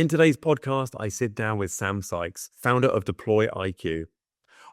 In today's podcast, I sit down with Sam Sykes, founder of Deploy IQ.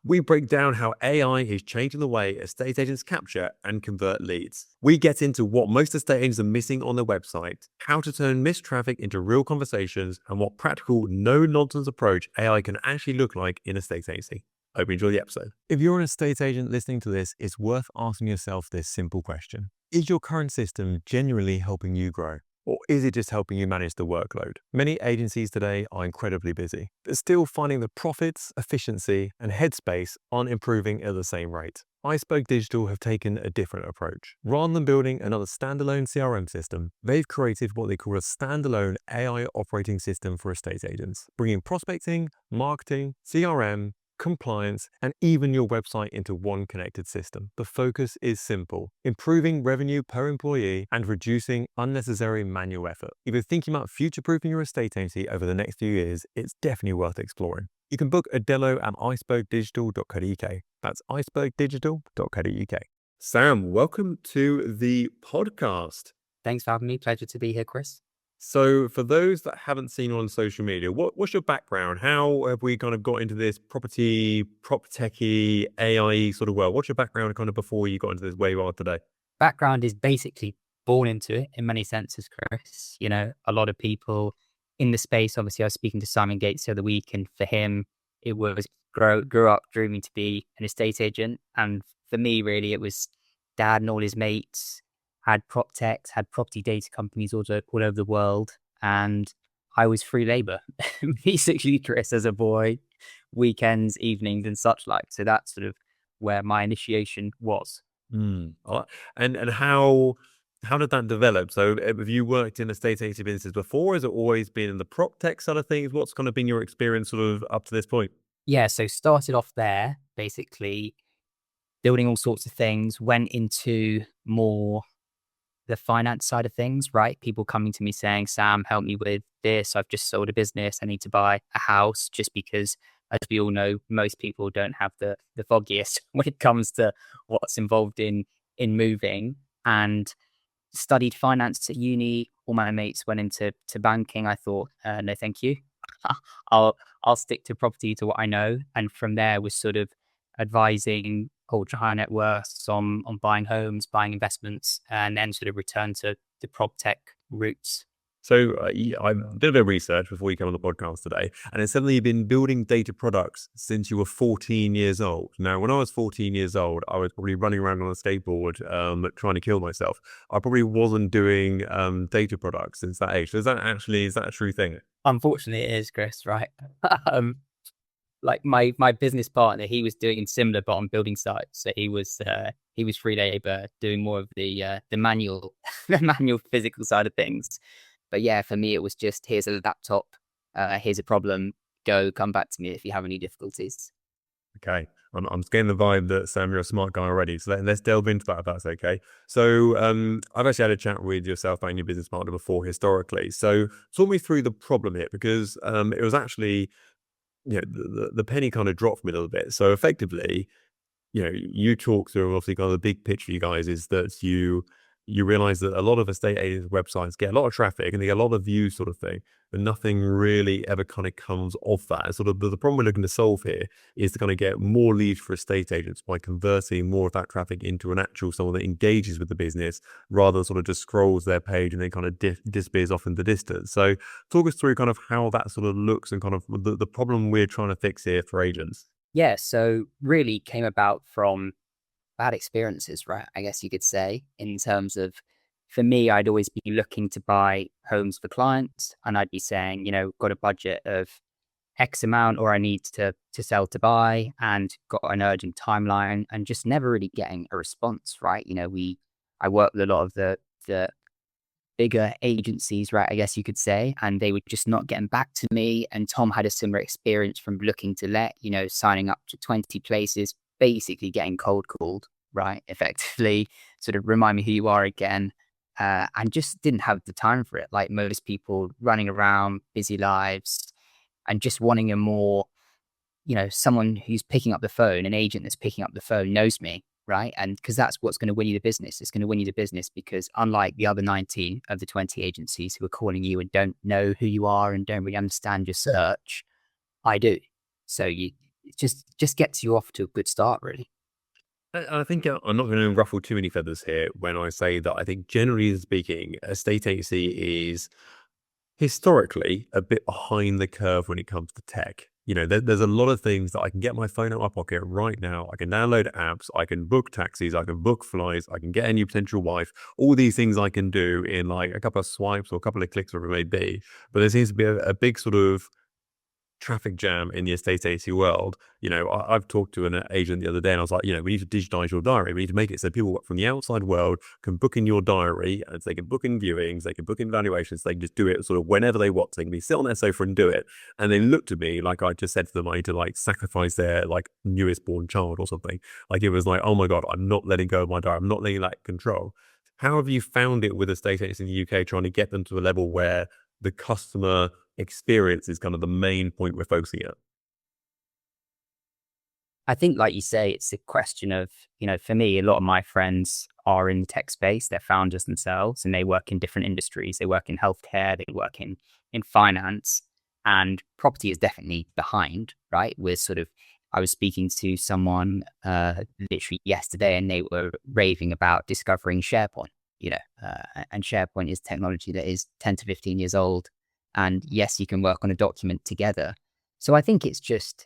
We break down how AI is changing the way estate agents capture and convert leads. We get into what most estate agents are missing on their website, how to turn missed traffic into real conversations, and what practical, no-nonsense approach AI can actually look like in estate agency. Hope you enjoy the episode. If you're an estate agent listening to this, it's worth asking yourself this simple question. Is your current system genuinely helping you grow? Or is it just helping you manage the workload? Many agencies today are incredibly busy, but still finding the profits, efficiency, and headspace aren't improving at the same rate. Iceberg Digital have taken a different approach. Rather than building another standalone CRM system, they've created what they call a standalone AI operating system for estate agents, bringing prospecting, marketing, CRM, compliance, and even your website into one connected system. The focus is simple: improving revenue per employee and reducing unnecessary manual effort. If you're thinking about future-proofing your estate agency over the next few years, it's definitely worth exploring. You can book a demo at icebergdigital.co.uk. That's icebergdigital.co.uk. Sam, welcome to the podcast. Thanks for having me. Pleasure to be here, Chris. So for those that haven't seen you on social media, what's your background? How have we kind of got into this property, prop techie, AI sort of world? What's your background kind of before you got into this where you are today? Background is basically born into it in many senses, Chris. You know, a lot of people in the space, obviously I was speaking to Simon Gates the other week, and for him, it was grew up dreaming to be an estate agent. And for me, really, it was dad and all his mates had prop techs, had property data companies all over the world. And I was free labor, basically, Chris, as a boy, weekends, evenings, and such like. So that's sort of where my initiation was. And how did that develop? So have you worked in estate agency businesses before? Has it always been in the prop tech side of things? What's kind of been your experience sort of up to this point? Yeah, so started off there, basically building all sorts of things, went into more the finance side of things, right? People coming to me saying, Sam, help me with this. I've just sold a business. I need to buy a house, just because, as we all know, most people don't have the foggiest when it comes to what's involved in moving. And studied finance at uni. All my mates went into banking. I thought, no, thank you. I'll stick to property, to what I know. And from there was sort of advising ultra high net worths on buying homes, buying investments, and then sort of return to the prop tech roots. So I did a bit of research before you came on the podcast today, and it said that you've been building data products since you were 14 years old. Now, when I was 14 years old, I was probably running around on a skateboard trying to kill myself. I probably wasn't doing data products since that age. So is that a true thing? Unfortunately, it is, Chris, right? Like my business partner, he was doing similar, but on building sites. So he was free labor, doing more of the manual the manual physical side of things. But yeah, for me, it was just, here's a laptop, here's a problem, come back to me if you have any difficulties. Okay, I'm getting the vibe that Sam, you're a smart guy already. So let's delve into that if that's okay. So I've actually had a chat with yourself and your business partner before historically. So talk me through the problem here, because it was actually, the penny kind of dropped for me a little bit. So effectively, you talk through, obviously kind of the big picture for you guys is that you realize that a lot of estate agents websites get a lot of traffic and they get a lot of views sort of thing, but nothing really ever kind of comes of that. And sort of the problem we're looking to solve here is to kind of get more leads for estate agents by converting more of that traffic into an actual someone that engages with the business rather than sort of just scrolls their page and then kind of disappears off in the distance. So talk us through kind of how that sort of looks and kind of the problem we're trying to fix here for agents. Yeah, so really came about from bad experiences, right? I guess you could say, in terms of, for me, I'd always be looking to buy homes for clients, and I'd be saying, got a budget of X amount, or I need to sell to buy, and got an urgent timeline, and just never really getting a response, right? I work with a lot of the bigger agencies, right? I guess you could say, and they were just not getting back to me. And Tom had a similar experience from looking to let, signing up to 20 places, basically getting cold called, right? Effectively, sort of remind me who you are again. And just didn't have the time for it. Like most people, running around, busy lives, and just wanting a more, someone who's picking up the phone, an agent that's picking up the phone knows me. right? And because that's what's going to win you the business. It's going to win you the business because unlike the other 19 of the 20 agencies who are calling you and don't know who you are and don't really understand your search, I do. So you it just gets you off to a good start, really. I think I'm not going to ruffle too many feathers here when I say that I think, generally speaking, a state agency is historically a bit behind the curve when it comes to tech. There's a lot of things that I can get my phone out of my pocket right now. I can download apps, I can book taxis, I can book flights, I can get a new potential wife. All these things I can do in like a couple of swipes or a couple of clicks, whatever it may be. But there seems to be a big sort of traffic jam in the estate agency world. I've talked to an agent the other day and I was like, we need to digitize your diary. We need to make it so people from the outside world can book in your diary, and so they can book in viewings, they can book in valuations, they can just do it sort of whenever they want. So they can be sit on their sofa and do it. And they looked at me like I just said to them, I need to like sacrifice their like newest born child or something. Like it was like, oh my God, I'm not letting go of my diary. I'm not letting that control. How have you found it with estate agents in the UK trying to get them to a level where the customer experience is kind of the main point we're focusing at? I think, like you say, it's a question of, for me, a lot of my friends are in the tech space. They're founders themselves and they work in different industries. They work in healthcare, they work in finance, and property is definitely behind, right? I was speaking to someone literally yesterday and they were raving about discovering SharePoint, and SharePoint is technology that is 10 to 15 years old. And yes, you can work on a document together. So I think it's just,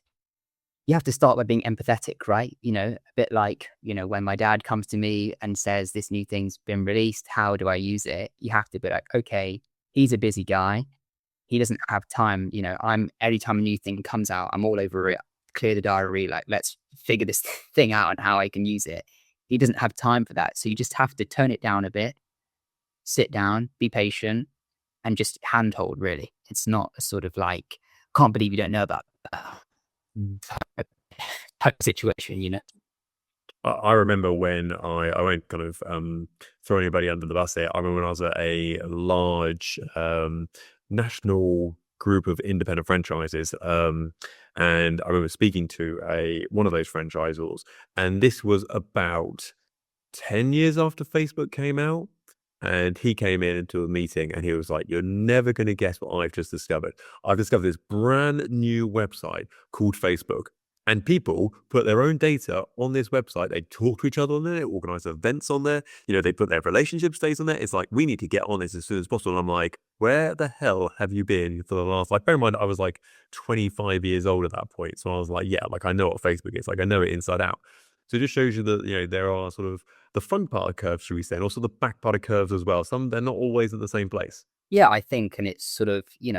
you have to start by being empathetic, right? A bit like, when my dad comes to me and says, this new thing's been released, how do I use it? You have to be like, okay, he's a busy guy. He doesn't have time. Every time a new thing comes out, I'm all over it. Clear the diary, like, let's figure this thing out and how I can use it. He doesn't have time for that. So you just have to tone it down a bit, sit down, be patient, and just handhold, really. It's not a sort of like, can't believe you don't know about that type of situation. I remember when I won't kind of throw anybody under the bus here. I remember when I was at a large national group of independent franchises, and I remember speaking to one of those franchisors, and this was about 10 years after Facebook came out. And he came in into a meeting and he was like, you're never going to guess what I've just discovered. I've discovered this brand new website called Facebook. And people put their own data on this website. They talk to each other on there, they organize events on there. They put their relationship stays on there. It's like, we need to get on this as soon as possible. And I'm like, where the hell have you been for the last, like, bear in mind, I was like 25 years old at that point. So I was like, yeah, like I know what Facebook is. Like I know it inside out. So it just shows you that, there are sort of the front part of curves, should we say, and also the back part of curves as well. They're not always at the same place. Yeah, I think, and it's sort of, you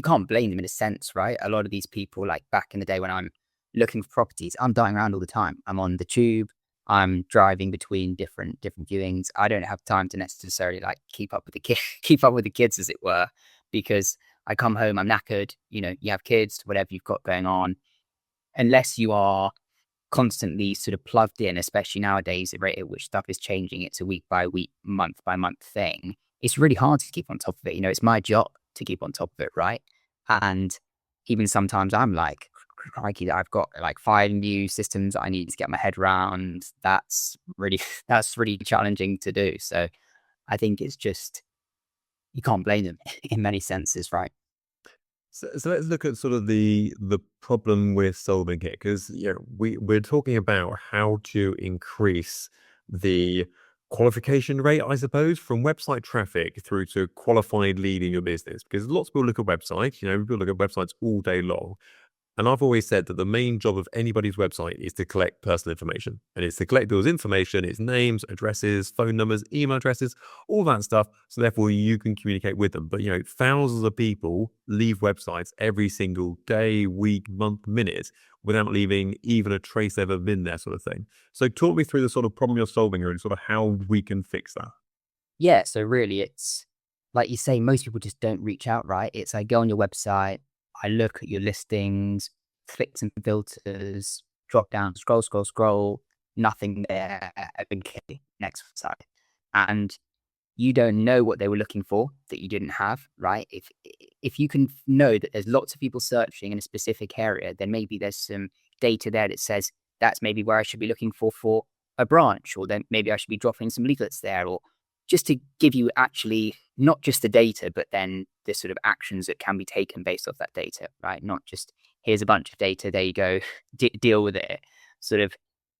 can't blame them in a sense, right? A lot of these people, like back in the day when I'm looking for properties, I'm dying around all the time. I'm on the tube, I'm driving between different viewings. I don't have time to necessarily like keep up with the keep up with the kids, as it were, because I come home, I'm knackered. You have kids, whatever you've got going on, unless you are constantly sort of plugged in, especially nowadays, the rate at which stuff is changing. It's a week by week, month by month thing. It's really hard to keep on top of it. It's my job to keep on top of it, right? And even sometimes I'm like, crikey, I've got like 5 new systems I need to get my head around. That's really challenging to do. So I think it's just, you can't blame them in many senses, right? So let's look at sort of the problem we're solving here, because we're talking about how to increase the qualification rate, I suppose, from website traffic through to qualified lead in your business. Because lots of people look at websites, people look at websites all day long. And I've always said that the main job of anybody's website is to collect personal information. And it's to collect people's information, its names, addresses, phone numbers, email addresses, all that stuff. So therefore you can communicate with them. But thousands of people leave websites every single day, week, month, minute without leaving even a trace they've ever been there, sort of thing. So talk me through the sort of problem you're solving here and sort of how we can fix that. Yeah. So really it's like you say, most people just don't reach out, right? It's I go on your website, I look at your listings, click some filters, drop down, scroll, nothing there. Okay, next site. And you don't know what they were looking for that you didn't have, right? If you can know that there's lots of people searching in a specific area, then maybe there's some data there that says that's maybe where I should be looking for a branch, or then maybe I should be dropping some leaflets there, or just to give you actually not just the data, but then the sort of actions that can be taken based off that data, right? Not just here's a bunch of data, there you go, deal with it. Sort of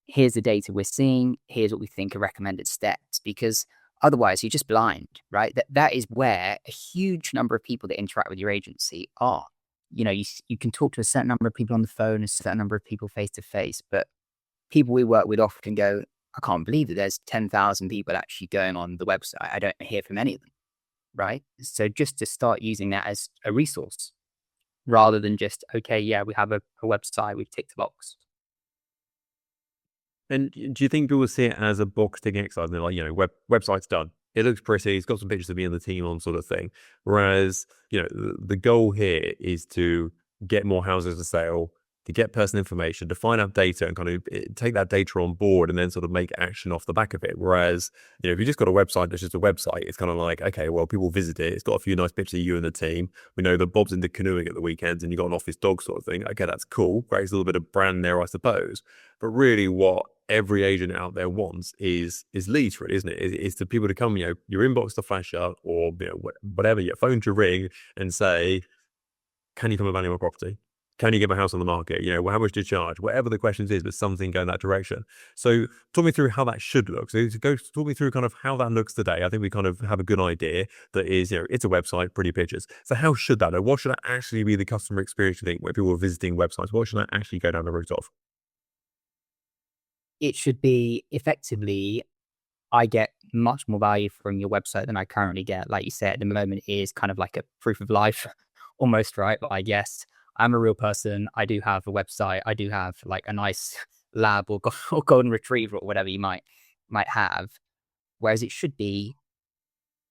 here's the data we're seeing, here's what we think are recommended steps, because otherwise you're just blind, right? That is where a huge number of people that interact with your agency are. You can talk to a certain number of people on the phone, a certain number of people face to face, but people we work with often go, I can't believe that there's 10,000 people actually going on the website. I don't hear from any of them, right? So just to start using that as a resource rather than just, okay, yeah, we have a website, we've ticked the box. And do you think people see it as a box ticking exercise? And they're like, website's done. It looks pretty. It's got some pictures of me and the team on, sort of thing. Whereas, the goal here is to get more houses for sale, to get personal information, to find out data and kind of take that data on board and then sort of make action off the back of it. Whereas, if you just got a website that's just a website, it's kind of like, okay, well, people visit it. It's got a few nice pictures of you and the team. We know that Bob's into canoeing at the weekends and you got an office dog sort of thing. Okay, that's cool. Creates a little bit of brand there, I suppose. But really what every agent out there wants is leads, really, isn't it? It's the people to come, your inbox to flash up, or whatever, your phone to ring and say, can you come and value my property? Can you get my house on the market? How much do you charge? Whatever the questions is, but something going that direction. So talk me through how that should look. So talk me through kind of how that looks today. I think we kind of have a good idea that is, it's a website, pretty pictures. So how should that look? What should that actually be the customer experience, you think, when people are visiting websites? What should that actually go down the route of? It should be effectively, I get much more value from your website than I currently get. Like you said, at the moment is kind of like a proof of life almost, right? But I guess I'm a real person. I do have a website. I do have like a nice lab or, or golden retriever or whatever you might have. Whereas it should be,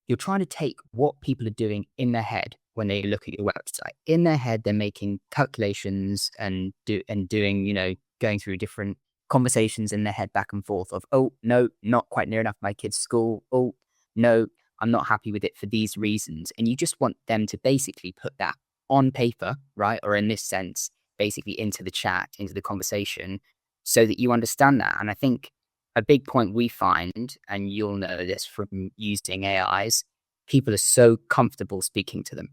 you're trying to take what people are doing in their head when they look at your website. In their head, they're making calculations and doing, going through different conversations in their head back and forth of, oh, no, not quite near enough my kid's school. Oh, no, I'm not happy with it for these reasons. And you just want them to basically put that on paper, right? Or in this sense, basically into the chat, into the conversation, so that you understand that. And I think a big point we find, and you'll know this from using AIs, people are so comfortable speaking to them,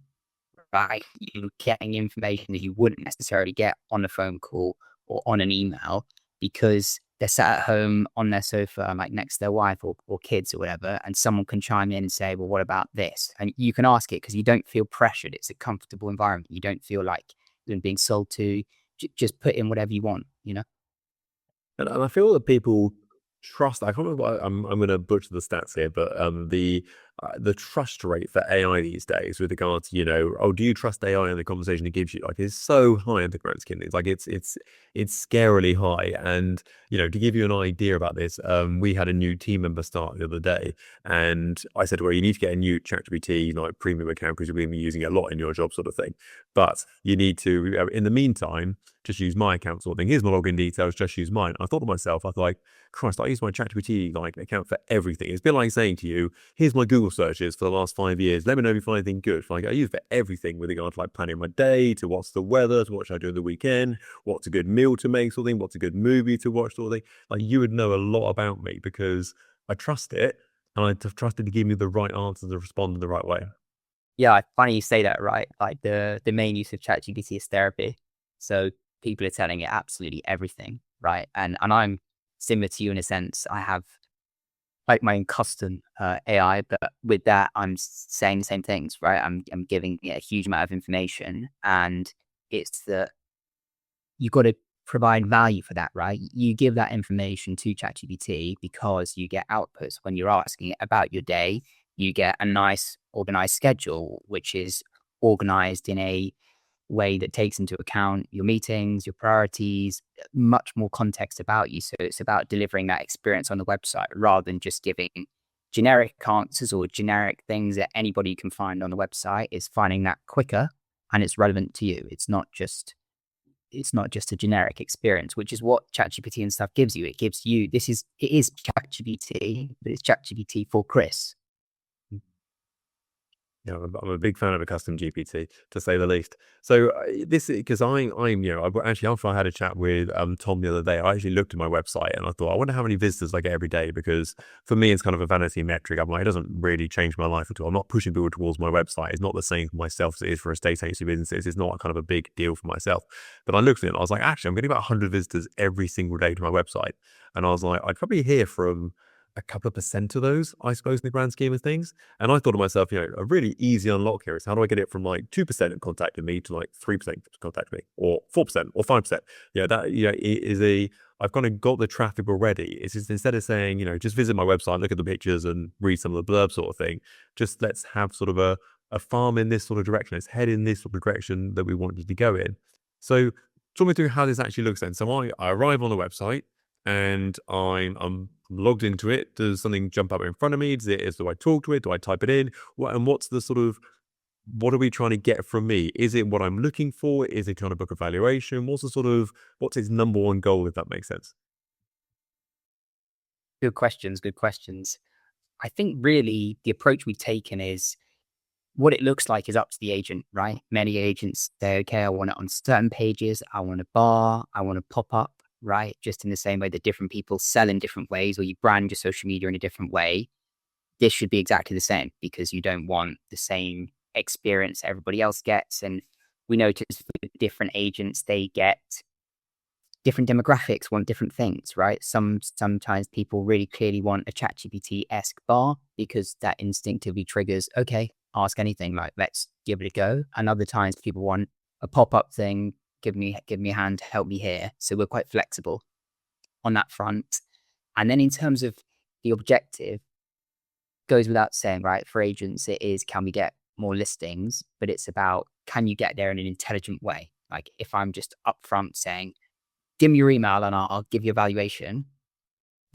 right? You're getting information that you wouldn't necessarily get on a phone call or on an email because they're sat at home on their sofa, like next to their wife or kids or whatever, and someone can chime in and say, well, what about this? And you can ask it because you don't feel pressured. It's a comfortable environment. You don't feel like you're being sold to. Just put in whatever you want, And I feel that people trust. I can't remember. I'm going to butcher the stats here, but the trust rate for AI these days, with regards to, oh, do you trust AI in the conversation it gives you? Like, is so high in the grand scheme. It's like it's scarily high. And to give you an idea about this, we had a new team member start the other day, and I said, well, you need to get a new ChatGPT like premium account because you're going to be using it a lot in your job, sort of thing. But you need to, in the meantime, just use my account, sort of thing. Here's my login details, just use mine. I thought to myself, I was like, Christ, I use my ChatGPT like account for everything. It's a bit like saying to you, here's my Google searches for the last 5 years. Let me know if you find anything good. Like, I use it for everything with regard to like planning my day, to what's the weather, to what should I do in the weekend, what's a good meal to make, sort of thing, what's a good movie to watch, sort of thing. Like, you would know a lot about me because I trust it, and I trust it to give me the right answers to respond in the right way. Yeah, funny you say that, right? Like the main use of ChatGPT is therapy. So people are telling it absolutely everything, right? And I'm similar to you in a sense. I have like my own custom AI, but with that, I'm saying the same things, right? I'm giving it a huge amount of information, and it's that you got to provide value for that, right? You give that information to ChatGPT because you get outputs when you're asking it about your day. You get a nice organized schedule, which is organized in a way that takes into account your meetings, your priorities, much more context about you. So it's about delivering that experience on the website rather than just giving generic answers or generic things that anybody can find on the website. Is finding that quicker and it's relevant to you. It's not just a generic experience, which is what ChatGPT and stuff gives you. It gives you it is ChatGPT, but it's ChatGPT for Chris. I'm a big fan of a custom GPT, to say the least. So this because I'm actually, after I had a chat with Tom the other day, I actually looked at my website and I thought, I wonder how many visitors I get every day, because for me it's kind of a vanity metric. I'm like, it doesn't really change my life at all. I'm not pushing people towards my website. It's not the same for myself as it is for estate agency businesses. It's not kind of a big deal for myself. But I looked at it and I was like, actually, I'm getting about 100 visitors every single day to my website, and I was like, I'd probably hear from a couple of percent of those, I suppose, in the grand scheme of things. And I thought to myself, a really easy unlock here is, how do I get it from like 2% contacting me to like 3% contacting me, or 4% or 5%? It is I've kind of got the traffic already. It's just, instead of saying, just visit my website, look at the pictures and read some of the blurbs sort of thing, just let's have sort of a farm in this sort of direction. Let's head in this sort of direction that we wanted to go in. So talk me through how this actually looks then. So I arrive on the website and I'm logged into it. Does something jump up in front of me? Do I talk to it? Do I type it in? What's the sort of, what are we trying to get from me? Is it what I'm looking for? Is it trying to book a valuation? What's its number one goal, if that makes sense? Good questions. Good questions. I think really the approach we've taken is what it looks like is up to the agent, right? Many agents say, okay, I want it on certain pages. I want a bar. I want a pop up, right? Just in the same way that different people sell in different ways, or you brand your social media in a different way. This should be exactly the same, because you don't want the same experience everybody else gets. And we notice with different agents, they get different demographics, want different things, right? Sometimes people really clearly want a ChatGPT-esque bar because that instinctively triggers, okay, ask anything, like let's give it a go. And other times people want a pop-up thing, give me a hand, help me here. So we're quite flexible on that front. And then in terms of the objective, goes without saying, right? For agents, it is, can we get more listings? But it's about, can you get there in an intelligent way? Like if I'm just upfront saying, give me your email and I'll give you a valuation,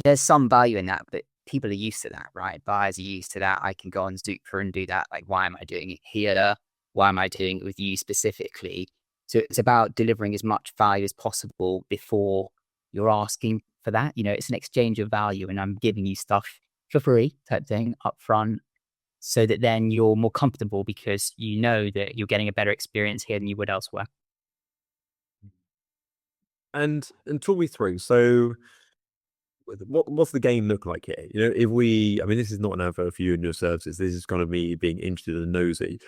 there's some value in that, but people are used to that, right? Buyers are used to that. I can go on Zoopla and do that. Like, why am I doing it here? Why am I doing it with you specifically? So it's about delivering as much value as possible before you're asking for that. It's an exchange of value, and I'm giving you stuff for free type thing up front, so that then you're more comfortable because you know that you're getting a better experience here than you would elsewhere. And talk me through. So what's the game look like here? If we, I mean, this is not an advert for you and your services. This is kind of me being interested and nosy.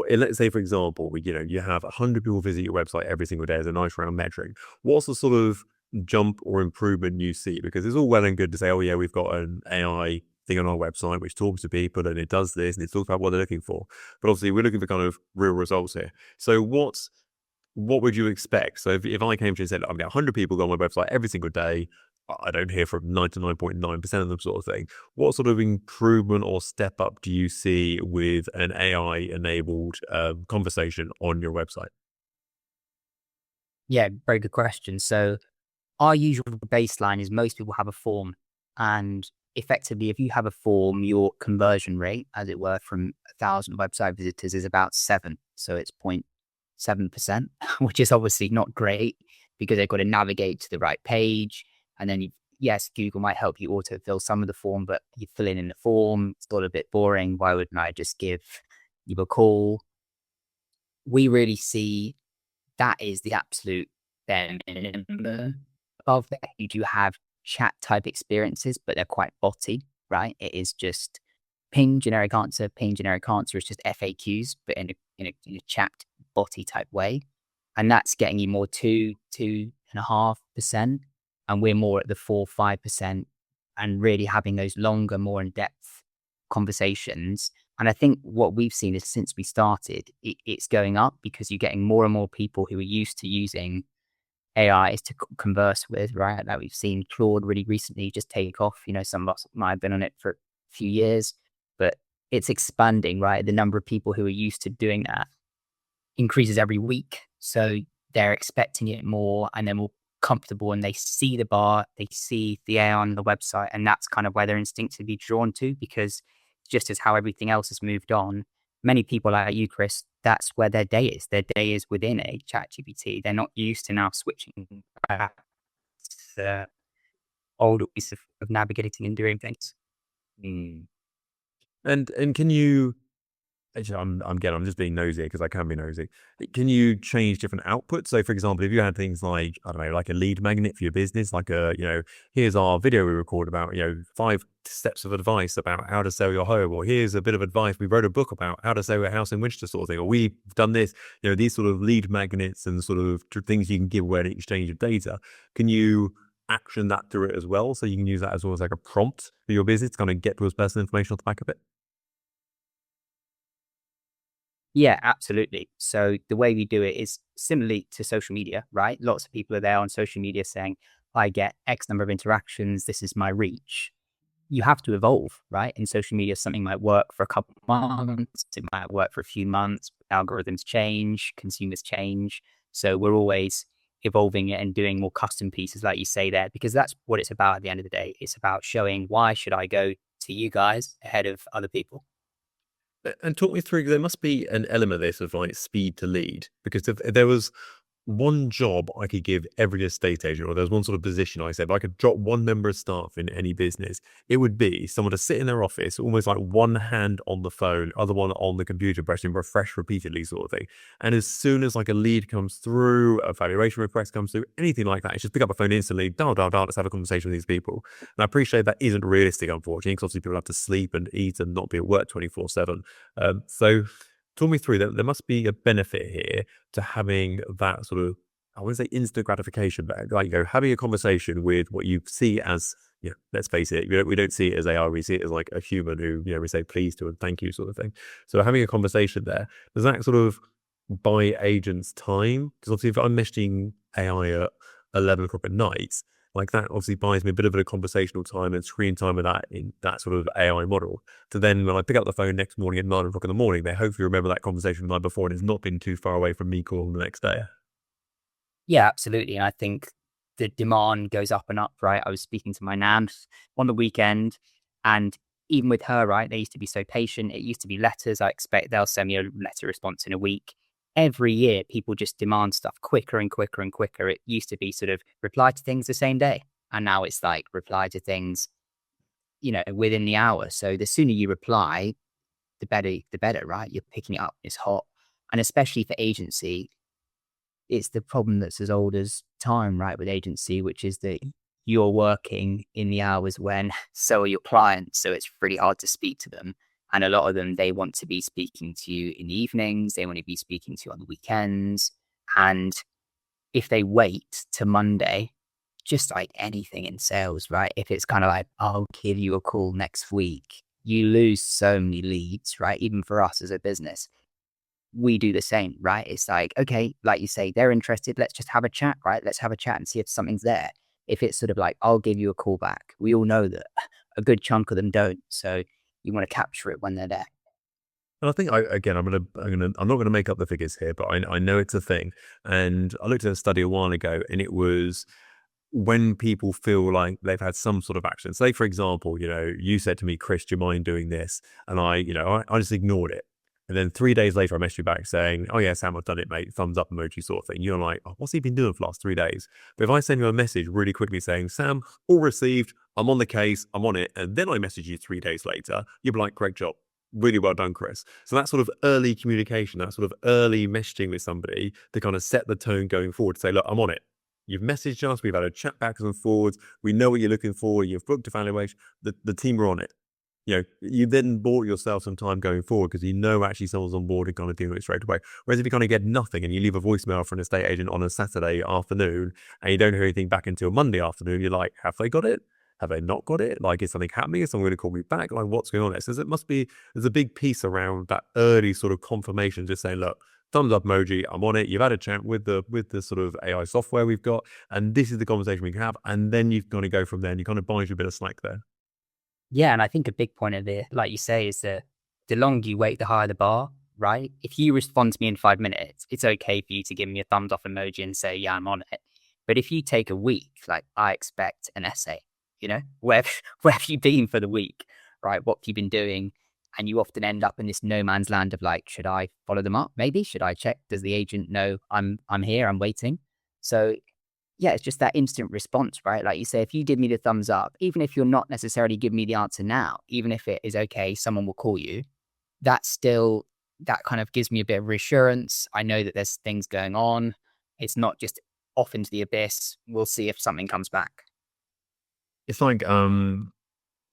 Let's say, for example, you have 100 people visit your website every single day as a nice round metric. What's the sort of jump or improvement you see? Because it's all well and good to say, oh yeah, we've got an AI thing on our website which talks to people and it does this and it talks about what they're looking for. But obviously, we're looking for kind of real results here. So what would you expect? So if I came to you and said, I've got 100 people go on my website every single day, I don't hear from 99.9% of them, sort of thing. What sort of improvement or step up do you see with an AI enabled conversation on your website? Yeah, very good question. So our usual baseline is most people have a form, and effectively, if you have a form, your conversion rate, as it were, from 1,000 website visitors is about 7. So it's 0.7%, which is obviously not great because they've got to navigate to the right page. And then, yes, Google might help you autofill some of the form, but you fill in the form, it's a little bit boring. Why wouldn't I just give you a call? We really see that is the absolute bare minimum. Above that, you do have chat type experiences, but they're quite botty, right? It is just ping generic answer, ping generic answer. It's just FAQs, but in a chat botty type way. And that's getting you more 2.5%. And we're more at the 4-5%, and really having those longer, more in-depth conversations. And I think what we've seen is, since we started, it's going up because you're getting more and more people who are used to using AIs to converse with, right? Like we've seen Claude really recently just take off. Some of us might have been on it for a few years, but it's expanding, right? The number of people who are used to doing that increases every week. So they're expecting it more, and they're more comfortable, and they see the bar, they see the AI on the website, and that's kind of where they're instinctively drawn to, because just as how everything else has moved on, many people like you, Chris, that's where their day is. Their day is within a chat GPT. They're not used to now switching back to old ways of navigating and doing things. Mm. And can you Actually, I'm just being nosy because I can be nosy. Can you change different outputs? So, for example, if you had things like, I don't know, like a lead magnet for your business, like here's our video we record about, 5 steps of advice about how to sell your home, or here's a bit of advice. We wrote a book about how to sell your house in Winchester, sort of thing, or we've done this, these sort of lead magnets and sort of things you can give away in exchange of data. Can you action that through it as well? So you can use that as well as like a prompt for your business to kind of get towards personal information off the back of it? Yeah, absolutely. So the way we do it is similarly to social media, right? Lots of people are there on social media saying, I get X number of interactions, this is my reach. You have to evolve, right? In social media, something might work for a couple of months, it might work for a few months, algorithms change, consumers change. So we're always evolving it and doing more custom pieces, like you say there, because that's what it's about at the end of the day. It's about showing why should I go to you guys ahead of other people. And talk me through, there must be an element of this of like speed to lead, because if there was one job I could give every estate agent, or there's one sort of position I said, if I could drop one member of staff in any business, it would be someone to sit in their office, almost like one hand on the phone, other one on the computer, pressing refresh repeatedly sort of thing. And as soon as like a lead comes through, a valuation request comes through, anything like that, it's just pick up a phone instantly, dial, dial, dial, let's have a conversation with these people. And I appreciate that isn't realistic, unfortunately, because obviously people have to sleep and eat and not be at work 24/7. So talk me through that. There must be a benefit here to having that sort of, I wouldn't say instant gratification, but like, having a conversation with what you see as, let's face it, we don't see it as AI, we see it as like a human who, we say please to and thank you sort of thing. So having a conversation there, does that sort of buy agents time? Because obviously if I'm messaging AI at 11 o'clock at night, like that obviously buys me a bit of a conversational time and screen time of that in that sort of AI model. To then when I pick up the phone next morning at 9 o'clock in the morning, they hopefully remember that conversation the night before and it's not been too far away from me calling the next day. Yeah, absolutely. And I think the demand goes up and up, right? I was speaking to my nan on the weekend, and even with her, right, they used to be so patient. It used to be letters. I expect they'll send me a letter response in a week. Every year, people just demand stuff quicker and quicker and quicker. It used to be sort of reply to things the same day. And now it's like reply to things, within the hour. So the sooner you reply, the better, right? You're picking it up, it's hot. And especially for agency, it's the problem that's as old as time, right, with agency, which is that you're working in the hours when so are your clients. So it's really hard to speak to them. And a lot of them, they want to be speaking to you in the evenings. They want to be speaking to you on the weekends. And if they wait to Monday, just like anything in sales, right? If it's kind of like, I'll give you a call next week, you lose so many leads, right? Even for us as a business, we do the same, right? It's like, okay, like you say, they're interested. Let's just have a chat, right? Let's have a chat and see if something's there. If it's sort of like, I'll give you a call back, we all know that a good chunk of them don't. So you want to capture it when they're there. And I think I'm not gonna make up the figures here, but I know it's a thing. And I looked at a study a while ago, and it was when people feel like they've had some sort of action. Say, for example, you said to me, Chris, do you mind doing this? And I just ignored it. And then 3 days later, I messaged you back saying, oh, yeah, Sam, I've done it, mate. Thumbs up emoji sort of thing. You're like, oh, what's he been doing for the last 3 days? But if I send you a message really quickly saying, Sam, all received, I'm on the case, I'm on it. And then I message you 3 days later, you'll be like, great job. Really well done, Chris. So that sort of early communication, that sort of early messaging with somebody to kind of set the tone going forward to say, look, I'm on it. You've messaged us, we've had a chat backwards and forwards, we know what you're looking for, you've booked a valuation, the team are on it. You then bought yourself some time going forward because you know actually someone's on board and kind of doing it straight away. Whereas if you kind of get nothing and you leave a voicemail for an estate agent on a Saturday afternoon and you don't hear anything back until Monday afternoon, you're like, have they got it? Have they not got it? Like, is something happening? Is someone going to call me back? Like, what's going on there? So it must be, there's a big piece around that early sort of confirmation, just saying, look, thumbs up emoji, I'm on it. You've had a chat with the sort of AI software we've got, and this is the conversation we can have. And then you've got to go from there and you kind of buys you a bit of slack there. Yeah. And I think a big point of it, like you say, is that the longer you wait, the higher the bar, right? If you respond to me in 5 minutes, it's okay for you to give me a thumbs off emoji and say, yeah, I'm on it. But if you take a week, like I expect an essay, where, where have you been for the week, right? What have you been doing? And you often end up in this no man's land of like, should I follow them up? Maybe should I check? Does the agent know I'm here? I'm waiting. So yeah, it's just that instant response, right? Like you say, if you give me the thumbs up, even if you're not necessarily giving me the answer now, even if it is okay, someone will call you. That's still that kind of gives me a bit of reassurance. I know that there's things going on. It's not just off into the abyss. We'll see if something comes back. It's like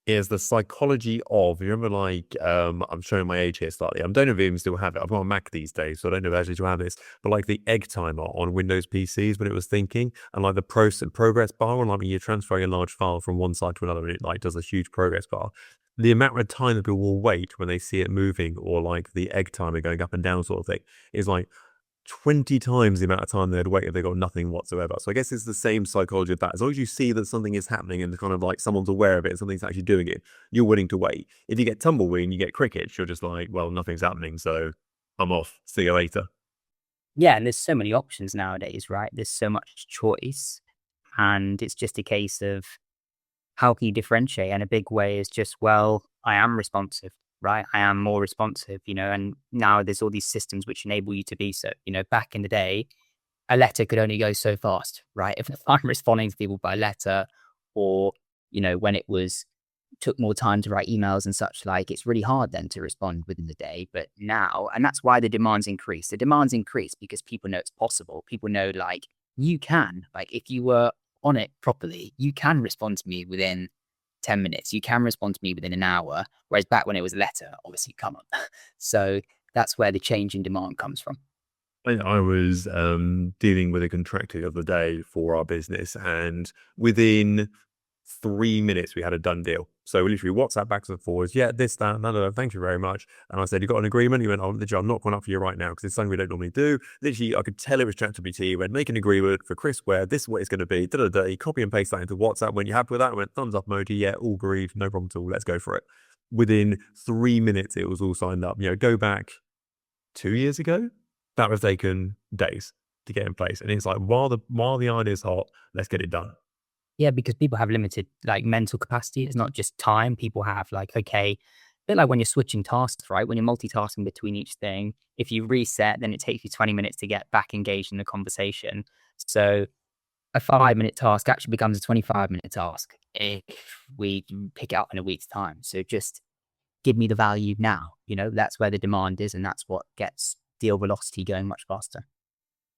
is the psychology of, you remember, like, I'm showing my age here slightly. I don't know if even still have it. I've got a Mac these days, so I don't know if I actually still have this. But like the egg timer on Windows PCs when it was thinking, and like the progress bar, and like when you're transferring a large file from one side to another, and it like does a huge progress bar. The amount of time that people will wait when they see it moving, or like the egg timer going up and down sort of thing, is like 20 times the amount of time they'd wait if they got nothing whatsoever. So I guess it's the same psychology of that. As long as you see that something is happening and kind of like someone's aware of it, something's actually doing it, you're willing to wait. If you get tumbleweed and you get crickets, you're just like, well, nothing's happening, so I'm off. See you later. Yeah, and there's so many options nowadays, right? There's so much choice. And it's just a case of how can you differentiate? And a big way is just, well, I am responsive, right? I am more responsive, and now there's all these systems which enable you to be so. Back in the day, a letter could only go so fast, right? If I'm responding to people by letter, or, when it was took more time to write emails and such, like, it's really hard then to respond within the day. But now, and that's why the demands increase. The demands increase because people know it's possible. People know, like, you can, like, if you were on it properly, you can respond to me within 10 minutes. You can respond to me within an hour. Whereas back when it was a letter, obviously, come on. So that's where the change in demand comes from. I was dealing with a contractor the other day for our business, and within 3 minutes we had a done deal. So we literally WhatsApp backwards and forwards. Yeah, this, that, no, thank you very much. And I said, you got an agreement? He went, oh, literally, I'm not going up for you right now because it's something we don't normally do. Literally, I could tell it was ChatGPT. He went, make an agreement for Chris where this is what it's going to be. Da, da, da. He copy and paste that into WhatsApp. When you're happy with that, I went, thumbs up emoji. Yeah, all agreed. No problem at all. Let's go for it. Within 3 minutes, it was all signed up. Go back 2 years ago, that was taken days to get in place. And it's like, while the idea is hot, let's get it done. Yeah, because people have limited, like, mental capacity. It's not just time. People have, like, okay, a bit like when you're switching tasks, right? When you're multitasking between each thing, if you reset, then it takes you 20 minutes to get back engaged in the conversation. So a 5-minute task actually becomes a 25-minute task if we pick it up in a week's time. So just give me the value now. That's where the demand is, and that's what gets deal velocity going much faster.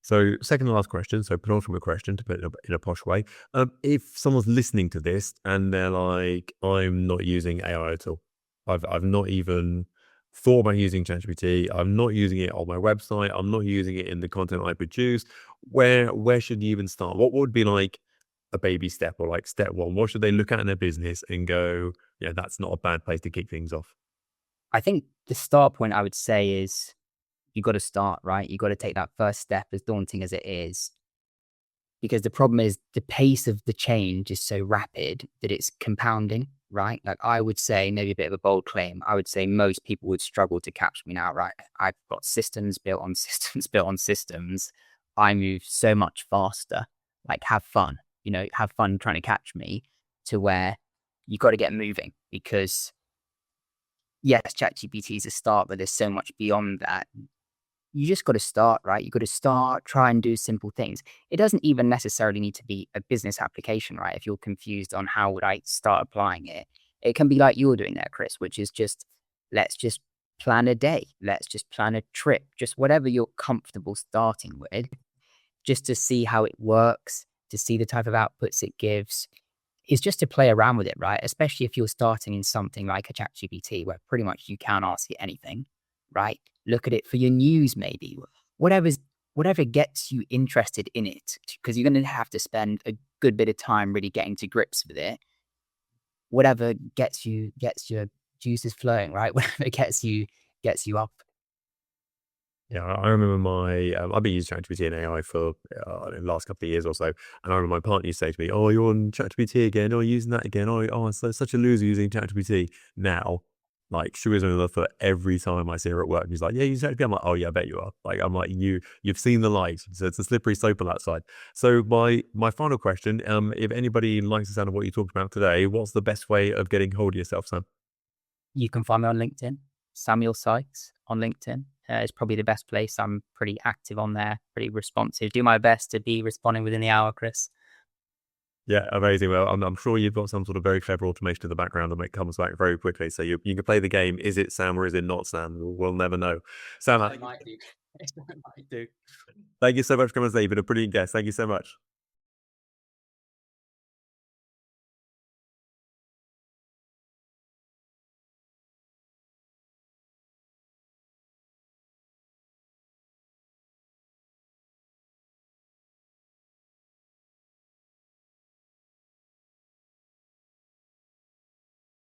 So, second to last question, so penultimate question to put it in a posh way. If someone's listening to this and they're like, I'm not using AI at all. I've not even thought about using ChatGPT. I'm not using it on my website. I'm not using it in the content I produce. Where should you even start? What would be like a baby step, or like step one? What should they look at in their business and go, yeah, that's not a bad place to kick things off? I think the start point, I would say, is you got to start, right? You got to take that first step, as daunting as it is, because the problem is the pace of the change is so rapid that it's compounding, right? Like, I would say, maybe a bit of a bold claim, I would say most people would struggle to catch me now, right? I've got systems built on systems built on systems. I move so much faster. Like, have fun, have fun trying to catch me, to where you got to get moving, because yes, ChatGPT is a start, but there's so much beyond that. You just got to start, right? You got to start, try and do simple things. It doesn't even necessarily need to be a business application, right? If you're confused on how would I start applying it, it can be like you're doing there, Chris, which is just, let's just plan a day. Let's just plan a trip, just whatever you're comfortable starting with, just to see how it works, to see the type of outputs it gives, is just to play around with it, right? Especially if you're starting in something like a chat GPT, where pretty much you can ask it anything, right? Look at it for your news, maybe. Whatever gets you interested in it, because you're going to have to spend a good bit of time really getting to grips with it. Whatever gets your juices flowing, right? Whatever gets you up. Yeah, I remember I've been using ChatGPT and AI for the last couple of years or so. And I remember my partner used to say to me, oh, you're on ChatGPT again. Oh, you're using that again. Oh, I'm such a loser using ChatGPT. Now, like, she was on the for every time I see her at work. She's like, yeah, you use ChatGPT. I'm like, oh, yeah, I bet you are. Like, I'm like, you've seen the light. So it's a slippery slope on that side. So my final question, if anybody likes the sound of what you talked about today, what's the best way of getting hold of yourself, Sam? You can find me on LinkedIn, Samuel Sykes on LinkedIn. Is probably the best place. I'm pretty active on there, pretty responsive. Do my best to be responding within the hour, Chris. Yeah, amazing. Well, I'm sure you've got some sort of very clever automation in the background that comes back very quickly. So you can play the game. Is it Sam or is it not Sam? We'll never know. Sam, I might do. I might do. thank you so much for coming today. You've been a brilliant guest. Thank you so much.